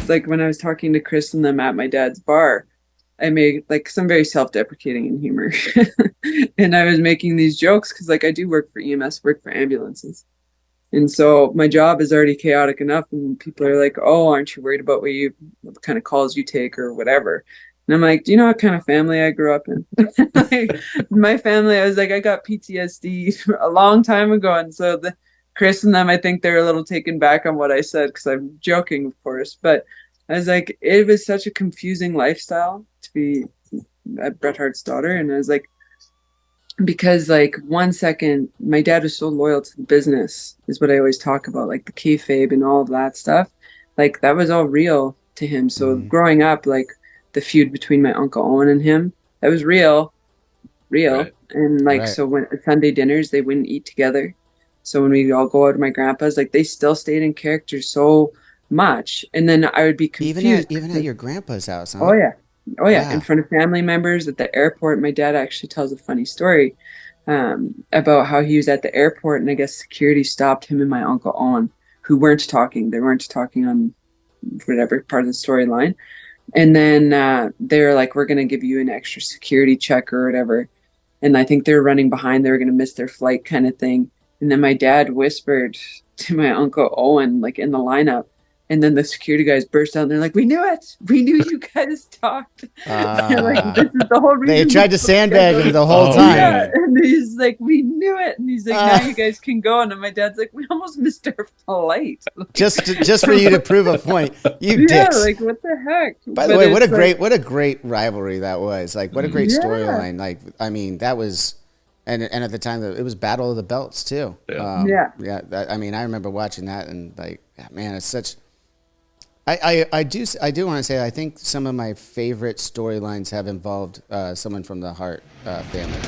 like when I was talking to Chris and them at my dad's bar, I made like some very self-deprecating in humor. And I was making these jokes because like I do work for EMS, work for ambulances. And so my job is already chaotic enough, and people are like, "Oh, aren't you worried about what kind of calls you take or whatever?" And I'm like, "Do you know what kind of family I grew up in? Like, my family, I was like, I got PTSD a long time ago." And so the Chris and them, I think they're a little taken back on what I said because I'm joking, of course. But I was like, it was such a confusing lifestyle to be Bret Hart's daughter, and I was like, because like 1 second my dad was so loyal to the business is what I always talk about, like the kayfabe and all of that stuff, like that was all real to him. So Mm-hmm. growing up, like the feud between my uncle Owen and him, that was real. Right. And like, Right. so when at Sunday dinners they wouldn't eat together, so when we all go out to my grandpa's, like they still stayed in character so much, and then I would be confused Even at because, your grandpa's house, oh huh? yeah, oh yeah, in Wow. front of family members at the airport. My dad actually tells a funny story about how he was at the airport, and I guess security stopped him and my uncle Owen, who weren't talking. They weren't talking on whatever part of the storyline. And then they were like, "We're going to give you an extra security check or whatever." And I think they were running behind. They were going to miss their flight, kind of thing. And then my dad whispered to my uncle Owen, like in the lineup. And then the security guys burst out and they're like, "We knew it. We knew you guys talked." They're like, Uh, "This is the whole they reason we tried to booked you sandbag guys." him the whole Oh time. Yeah, man. and he's like, "We knew it," and he's like, "Now Uh, you guys can go." And then my dad's like, "We almost missed our flight." Like, just for you to prove a point, you yeah, dicks. like what the heck? By the But way, it's like, what a great rivalry that was. Like, what a great yeah, storyline. Like, I mean, that was, and at the time it was Battle of the Belts too. Yeah. yeah, Yeah, I mean, I remember watching that and like, man, it's such. I do want to say I think some of my favorite storylines have involved someone from the Hart family.